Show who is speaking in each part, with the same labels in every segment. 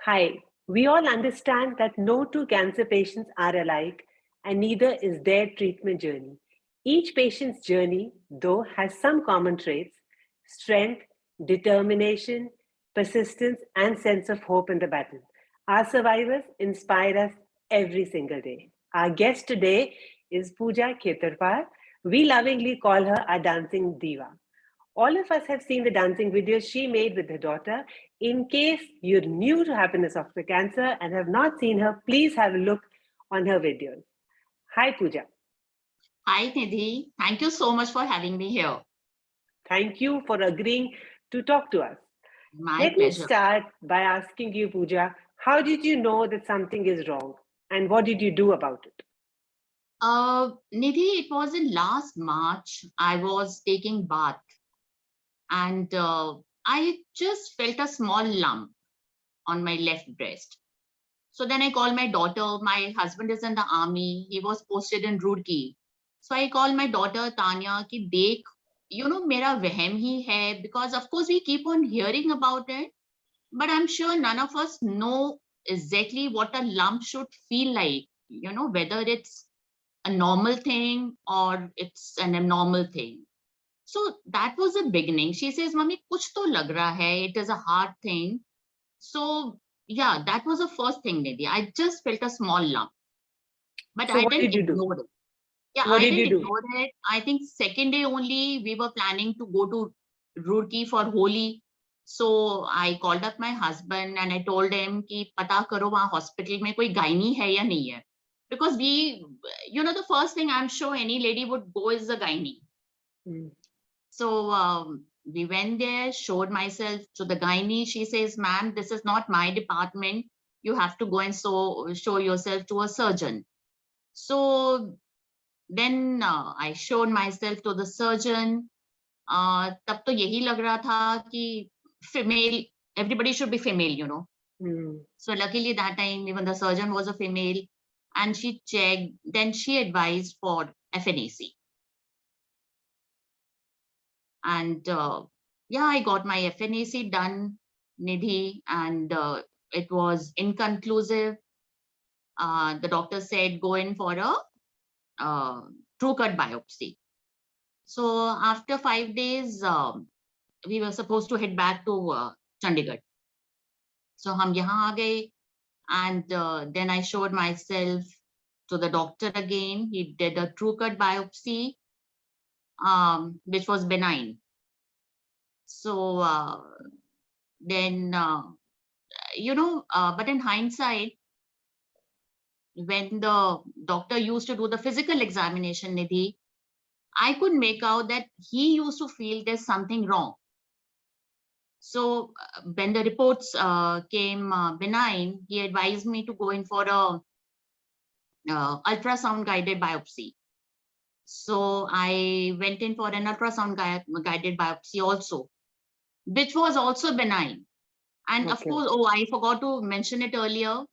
Speaker 1: Hi, we all understand that no two cancer patients are alike, and neither is their treatment journey. Each patient's journey, though, has some common traits: strength, determination, persistence, and sense of hope in the battle. Our survivors inspire us every single day. Our guest today is Pooja Kheterpal. We lovingly call her our dancing diva. All of us have seen the dancing videos she made with her daughter. In case you're new to Happiness After Cancer and have not seen her, please have a look on her videos. Hi, Pooja.
Speaker 2: Hi, Nidhi. Thank you so much for having me here.
Speaker 1: Thank you for agreeing to talk to us.
Speaker 2: My
Speaker 1: Let me
Speaker 2: pleasure.
Speaker 1: start by asking you, Pooja, how did you know that something is wrong and what did you do about it?
Speaker 2: Nidhi, it was in last March. I was taking bath and I just felt a small lump on my left breast. So then I called my daughter. My husband is in the army. He was posted in Roorkee. So I called my daughter Tanya ki dekh, mera vehem hi hai, because of course we keep on hearing about it, but I'm sure none of us know exactly what a lump should feel like, whether it's a normal thing or it's an abnormal thing. So that was the beginning. She says, Mummy, kuch to lag raha hai. It is a hard thing. So yeah, that was the first thing, Nidhi. I just felt a small lump, but
Speaker 1: So,
Speaker 2: I
Speaker 1: what
Speaker 2: didn't
Speaker 1: did you do?
Speaker 2: ignore it. Yeah,
Speaker 1: What
Speaker 2: I
Speaker 1: did you
Speaker 2: didn't
Speaker 1: do?
Speaker 2: ignore it. I think second day only we were planning to go to Roorkee for Holi. So I called up my husband and I told him कि पता करो वहाँ hospital में कोई gynae है या नहीं है. Because the first thing I'm sure any lady would go is the gynae.
Speaker 1: Hmm.
Speaker 2: So we went there, showed myself to the gynae. She says, ma'am, this is not my department. You have to go and show yourself to a surgeon. So then I showed myself to the surgeon. तब तो यही लग रहा था कि female, everybody should be female.
Speaker 1: Hmm.
Speaker 2: So luckily that time even the surgeon was a female, and she checked. Then she advised for FNAC, and yeah, I got my FNAC done, Nidhi, and it was inconclusive. The doctor said go in for a true cut biopsy. So after 5 days, we were supposed to head back to Chandigarh. So हम यहाँ आ गए, and then I showed myself to the doctor again. He did a true cut biopsy, which was benign. So then, but in hindsight, when the doctor used to do the physical examination, Nidhi, I could make out that he used to feel there's something wrong. So when the reports came benign, he advised me to go in for a ultrasound guided biopsy. So I went in for an ultrasound guided biopsy also, which was also benign. And of
Speaker 1: Okay.
Speaker 2: course, I forgot to mention it earlier.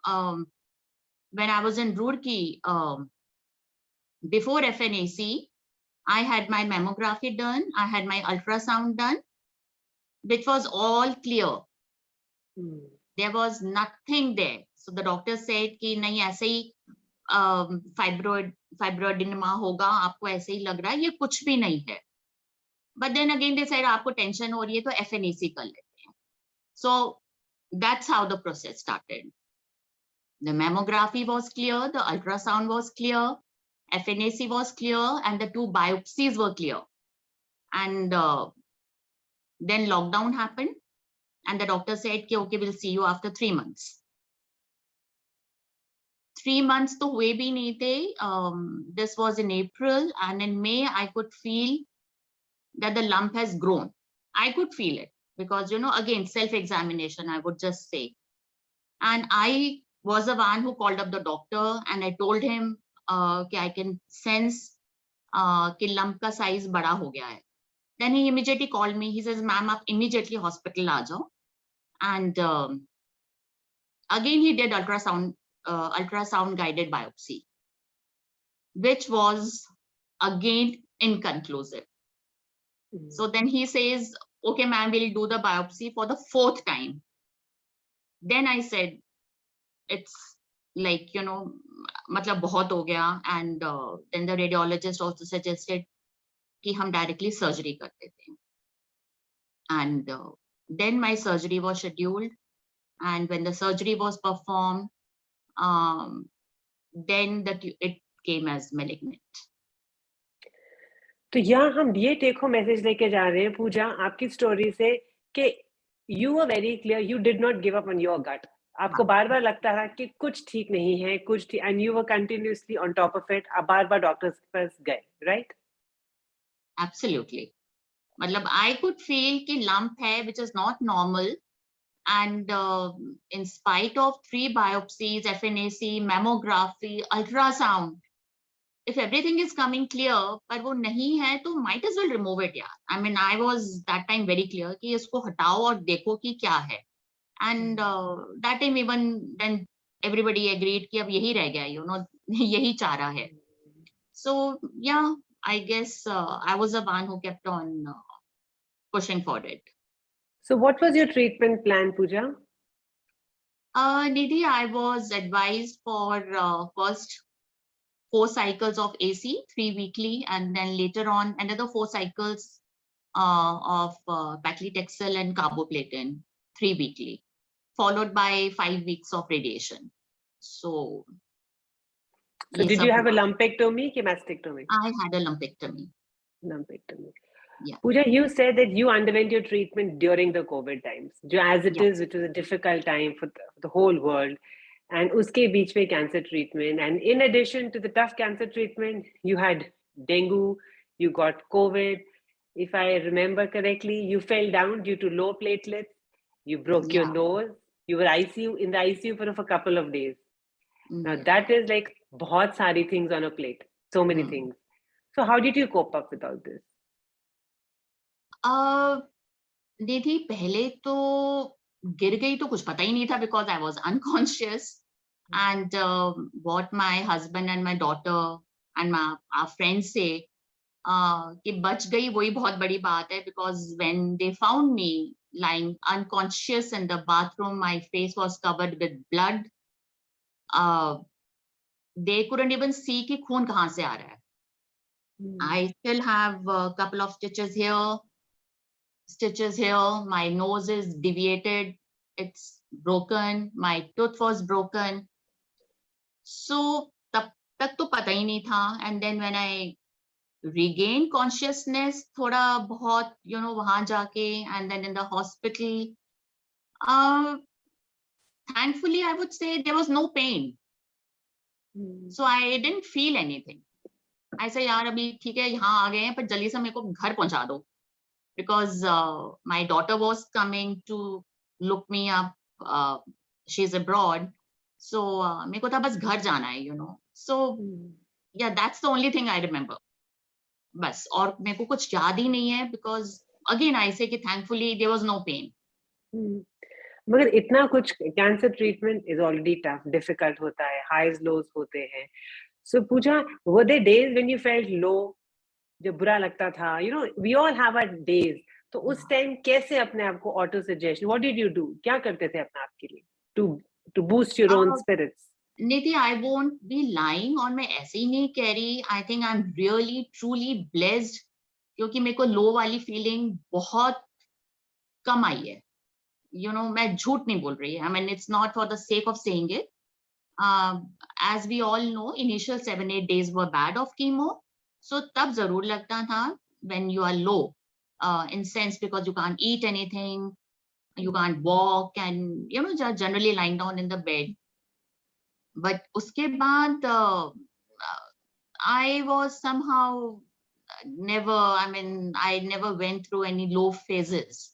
Speaker 2: When I was in Roorkee, before FNAC, I had my mammography done. I had my ultrasound done, which was all clear.
Speaker 1: Hmm.
Speaker 2: There was nothing there. So the doctor said कि नहीं ऐसे ही फाइब्रोइडिनमा होगा, आपको ऐसे ही लग रहा है, ये कुछ भी नहीं है. But then again they said आपको टेंशन हो रही है तो FNAC कर लेते हैं. So that's how the process started. The mammography was clear, the ultrasound was clear, FNAC was clear, and the 2 biopsies were clear. And then lockdown happened, and the doctor said okay, we'll see you after 3 months. 3 months to हुए भी नहीं थे. This was in April, and in May I could feel that the lump has grown. I could feel it because again, self-examination, I would just say. And I was the one who called up the doctor, and I told him कि I can sense कि lump का size बड़ा हो गया है. Then he immediately called me. He says, ma'am, आप immediately hospital आ जाओ. And again he did ultrasound guided biopsy, which was again inconclusive. So then he says, okay, ma'am, we'll do the biopsy for the 4th time. then I said, it's like, matlab bahut ho gaya. And then the radiologist also suggested कि हम directly surgery कर देते हैं. And then my surgery was scheduled. And when the surgery was performed, then it came as malignant.
Speaker 1: तो यहाँ हम ये take home message लेके जा रहे हैं पूजा आपकी स्टोरी से कि you are very clear, you did not give up on your gut. आपको बार बार लगता था कि कुछ ठीक नहीं है, कुछ ठीक, and you were continuously on top of it. आप बार बार डॉक्टर्स के पास गए, राइट?
Speaker 2: Absolutely. मतलब I could feel कि lump है which is not normal. And in spite of 3 biopsies, FNAC, mammography, ultrasound, if everything is coming clear, पर वो नहीं है तो might as well remove it यार. I mean, I was that time very clear कि इसको हटाओ और देखो कि क्या है. And that time even then everybody agreed कि अब यही रह गया, यही चारा है. So yeah, I guess I was the one who kept on pushing for it.
Speaker 1: So what was your treatment plan, Pooja?
Speaker 2: Nidhi, I was advised for first 4 cycles of AC, 3 weekly, and then later on another 4 cycles of paclitaxel and carboplatin, 3 weekly, followed by 5 weeks of radiation. So
Speaker 1: did you have a lumpectomy or mastectomy?
Speaker 2: I had a lumpectomy.
Speaker 1: Lumpectomy.
Speaker 2: Yeah.
Speaker 1: Pooja, you said that you underwent your treatment during the COVID times, as it is, which was a difficult time for the whole world. And uske beech mein cancer treatment. And in addition to the tough cancer treatment, you had dengue, you got COVID. If I remember correctly, you fell down due to low platelets. You broke your nose. You were in the ICU for a couple of days. Now that is like bahut sari things on a plate. So many things. So how did you cope up with all this?
Speaker 2: दीदी पहले तो गिर गई तो कुछ पता ही नहीं था because I was unconscious. And what my husband and my daughter and our friends say कि बच गई वही बहुत बड़ी बात है, because when they found me lying unconscious in the bathroom, my face was covered with blood. They couldn't even see कि खून कहाँ से आ रहा है. I still have a couple of stitches here. My nose is deviated. It's broken. My tooth was broken. So तब तक तो पता ही नहीं था. And then when I regained consciousness, थोड़ा बहुत, वहां जाके, and then in the hospital, thankfully I would say there was no pain. So I didn't feel anything. I said, यार अभी ठीक है, यहाँ आ गए हैं, पर जल्दी से मेरे को घर पहुंचा दो. Because my daughter was coming to look me up. She's abroad. So मेरे को था बस घर जाना है, So yeah, that's the only thing I remember. बस, और मेरे को कुछ याद ही नहीं है, because again I say कि thankfully there was no pain.
Speaker 1: मगर इतना कुछ cancer treatment is already tough, difficult होता है, हाइज लोज होते हैं. So Pooja, were there days when you felt low, जब बुरा लगता था? We all have our days. तो उस टाइम कैसे अपने आप को auto suggestion, what did you do? क्या करते थे अपने आप के लिए to boost your own spirits?
Speaker 2: Nidhi, I won't be lying, और मैं ऐसे ही नहीं कह रही. I think I'm really truly blessed, क्योंकि मेरे को लो वाली फीलिंग बहुत कम आई है. मैं झूठ नहीं बोल रही. I mean, it's not for the sake of saying it. As we all know, initial 7-8 days were bad of chemo. So तब जरूर लगता था when you are low, in sense because you can't eat anything, you can't walk, and just generally lying down in the bed. But uske baad I was somehow I never went through any low phases.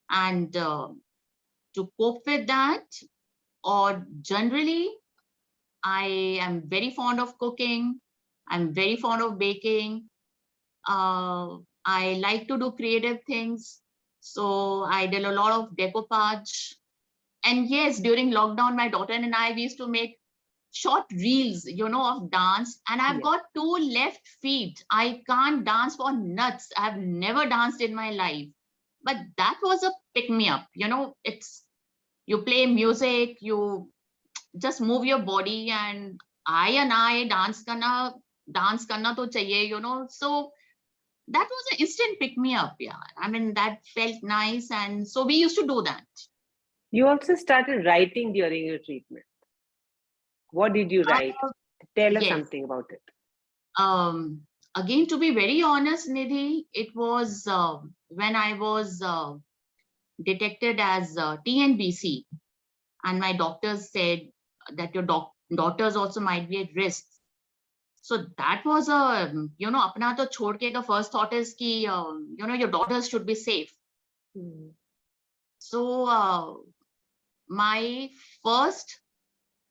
Speaker 2: And to cope with that, or generally, I am very fond of cooking. I'm very fond of baking. I like to do creative things. So I did a lot of decoupage. And yes, during lockdown, my daughter and I, we used to make short reels, of dance. And I've got 2 left feet. I can't dance for nuts. I've never danced in my life. But that was a pick me up. It's you play music, you just move your body, and I dance karna to chahiye, you know. So that was an instant pick me up. Yeah, I mean, that felt nice, and so we used to do that.
Speaker 1: You also started writing during your treatment. What did you write? Tell us
Speaker 2: Yes.
Speaker 1: something about it.
Speaker 2: Again, to be very honest, Nidhi, it was when I was detected as TNBC, and my doctors said that your daughters also might be at risk. So that was a, you know, apna to chhod ke, the first thought is ki, you know, your daughters should be safe. So my first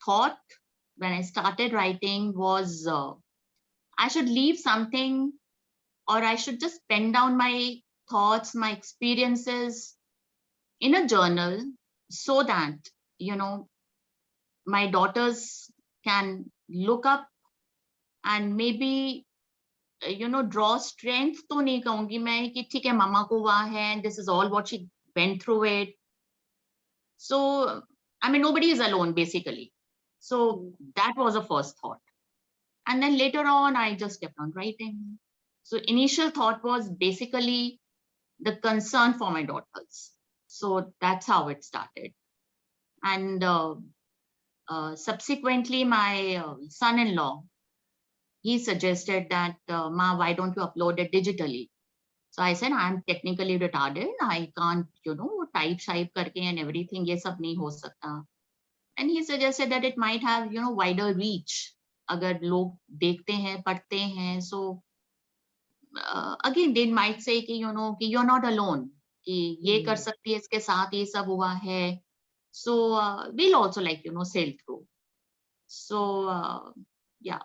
Speaker 2: thought when I started writing was I should leave something, or I should just pen down my thoughts, my experiences in a journal, so that, you know, my daughters can look up and maybe, you know, draw strength. तो नहीं कहूंगी मैं कि ठीक है मामा को हुआ है, this is all what she went through it. So I mean, nobody is alone basically. So that was the first thought, and then later on I just kept on writing. So initial thought was basically the concern for my daughters. So that's how it started. And subsequently, my son-in-law, he suggested that, Ma, why don't you upload it digitally? So I said, I'm technically retarded. I can't, you know, type karke and everything. Ye sab nahi ho sakta. And he suggested that it might have, you know, wider reach. Agar log dekhte hain, padhte hain. So again, they might say कि, you know, कि you're not alone. कि ये कर सकती है, इसके साथ ये सब हुआ है. So we'll also, like, you know, sail through. So yeah.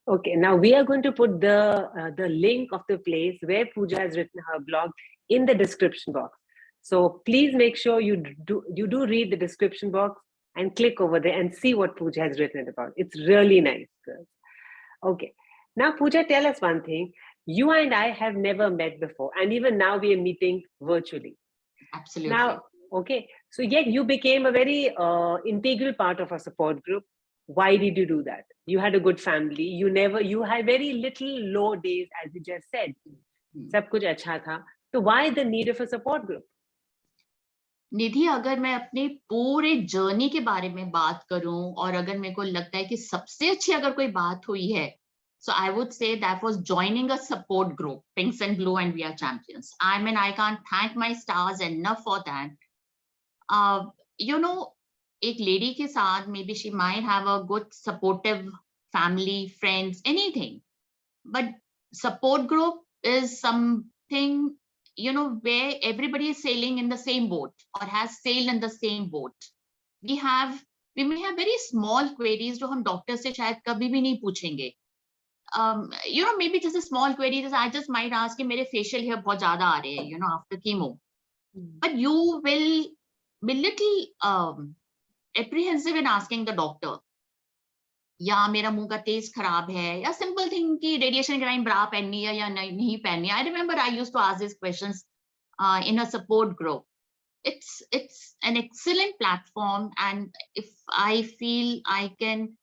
Speaker 1: Okay, now we are going to put the link of the place where Pooja has written her blog in the description box. So please make sure you do read the description box and click over there and see what Pooja has written about. It's really nice, girls. Okay, now Pooja, tell us one thing. You and I have never met before, and even now we are meeting virtually.
Speaker 2: Absolutely.
Speaker 1: Now, okay, so yet you became a very integral part of our support group. Why did you do that? You had a good family. You had very little low days, as you just said. सब कुछ अच्छा था. So why the need of a support group?
Speaker 2: निधि, अगर मैं अपने पूरे journey के बारे में बात करूं, और अगर मेरे को लगता है कि सबसे अच्छी अगर कोई बात हुई है, so I would say that was joining a support group, Pinks and Blue and We Are Champions. I mean, I can't thank my stars enough for that. You know, एक lady के साथ, maybe she might have a good supportive family, friends, anything, but support group is something, you know, where everybody is sailing in the same boat or has sailed in the same boat. We may have very small queries जो हम doctor से शायद कभी भी नहीं पूछेंगे. You know, maybe just a small query is I just might ask कि मेरे facial hair बहुत ज़्यादा आ रहे हैं, you know, after chemo. But you will be little apprehensive in asking the doctor. या मेरा मुंह का तेज खराब है, या सिंपल थिंग कि रेडिएशन क्राइम ब्रा पहननी है या नहीं पहननी. I remember I used to ask this questions in a support group. It's an excellent platform, and if I feel I can,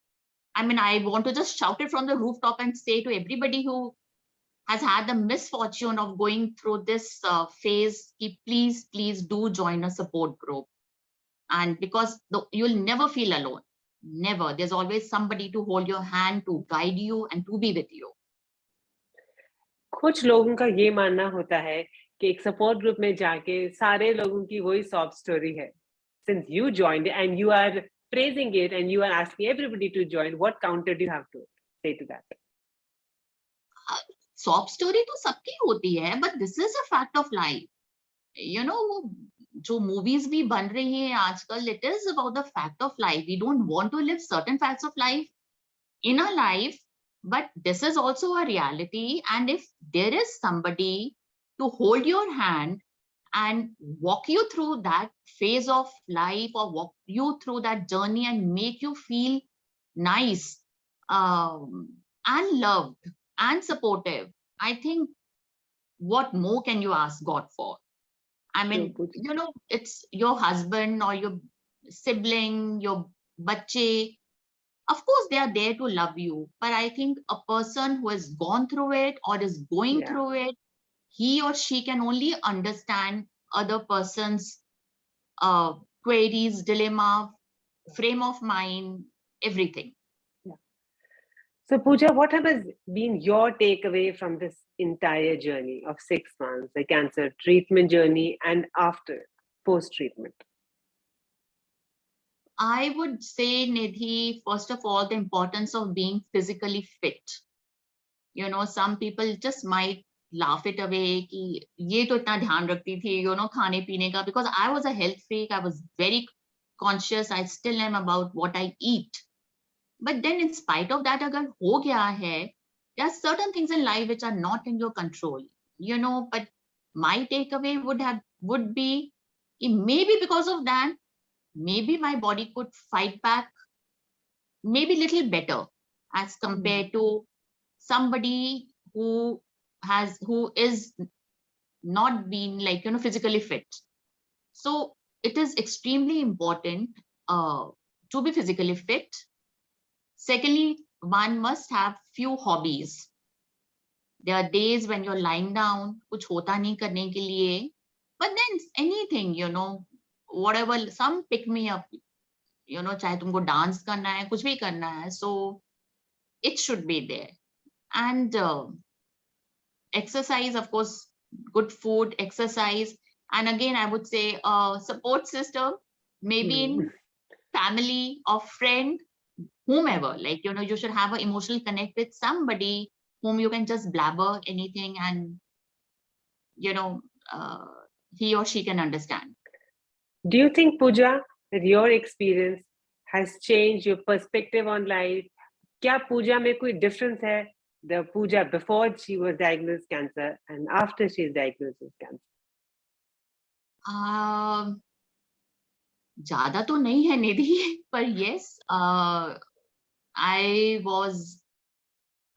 Speaker 2: I mean, I want to just shout it from the rooftop and say to everybody who has had the misfortune of going through this phase, please do join a support group. And because you'll never feel alone. Never. There's always somebody to hold your hand, to guide you, and to be with you.
Speaker 1: कुछ लोगों का ये मानना होता है कि एक support group में जाके सारे लोगों की वही सॉफ्ट स्टोरी है. Since you joined and you are praising it and you are asking everybody to join, what counter do you have to say to that?
Speaker 2: Sob story तो सबकी होती है, but this is a fact of life. You know, जो movies भी बन रही हैं आजकल, it is about the fact of life. We don't want to live certain facts of life in our life, but this is also a reality. And if there is somebody to hold your hand and walk you through that phase of life, or walk you through that journey and make you feel nice, and loved and supportive, I think what more can you ask God for? I
Speaker 1: True,
Speaker 2: mean,
Speaker 1: Pooja.
Speaker 2: it's your husband or your sibling, your bache. Of course, they are there to love you. But I think a person who has gone through it or is going
Speaker 1: Yeah.
Speaker 2: through it, he or she can only understand other person's uh, queries, dilemma, frame of mind, everything.
Speaker 1: Yeah. So, Pooja, what has been your takeaway from this entire journey of 6 months, the cancer treatment journey and after, post treatment?
Speaker 2: I would say, Nidhi, first of all, the importance of being physically fit. Some people just might laugh it away कि ये तो इतना ध्यान रखती थी, खाने पीने का, because I was a health freak. I was very conscious. I still am about what I eat. But then in spite of that, अगर हो गया है, there are certain things in life which are not in your control, but my takeaway would be maybe because of that, maybe my body could fight back maybe little better as
Speaker 1: Mm.
Speaker 2: compared to somebody who is not being like physically fit. So it is extremely important uh, to be physically fit. Secondly, one must have few hobbies. There are days when you're lying down, kuch hota nahi karne ke liye, but then anything, whatever, some pick me up, चाहे तुमको dance करना है, कुछ भी करना है, so it should be there. And exercise, of course, good food, exercise, and again I would say support system, maybe
Speaker 1: Mm.
Speaker 2: in family or friend, whomever, like you should have an emotional connect with somebody whom you can just blabber anything, and you know uh, he or she can understand.
Speaker 1: Do you think, Pooja, that your experience has changed your perspective on life? क्या पूजा में कोई difference है? The Pooja before she was diagnosed cancer and after she is diagnosed with cancer.
Speaker 2: ज्यादा तो नहीं है निधि, पर yes, I was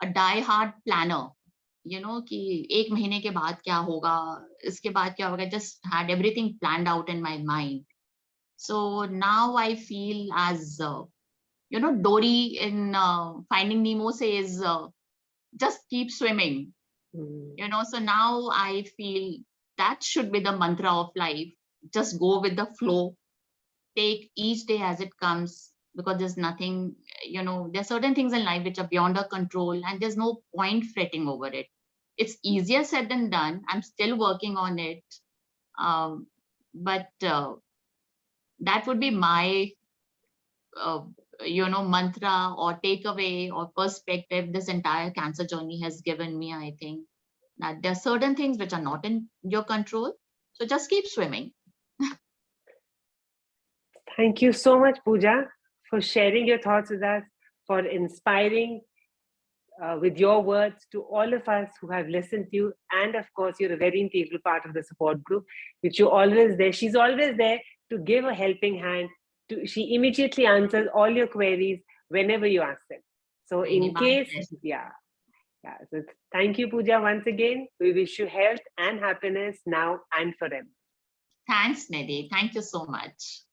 Speaker 2: a die hard planner, कि एक महीने के बाद क्या होगा, इसके बाद क्या होगा, just had everything planned out in my mind. So now I feel as Dory in Finding Nemo says, just keep swimming.
Speaker 1: Mm.
Speaker 2: So now I feel that should be the mantra of life. Just go with the flow, take each day as it comes, because there's nothing, there's certain things in life which are beyond our control, and there's no point fretting over it. It's easier said than done. I'm still working on it. But that would be my uh, mantra or takeaway or perspective this entire cancer journey has given me. I think that there are certain things which are not in your control, so just keep swimming.
Speaker 1: Thank you so much, Pooja, for sharing your thoughts with us, for inspiring with your words to all of us who have listened to you. And of course, you're a very integral part of the support group, which you're always there. She's always there to give a helping hand. She immediately answers all your queries whenever you ask them. So, in
Speaker 2: My
Speaker 1: case,
Speaker 2: pleasure.
Speaker 1: yeah, yeah. So, thank you, Pooja, once again. We wish you health and happiness now and forever.
Speaker 2: Thanks, Nidhi. Thank you so much.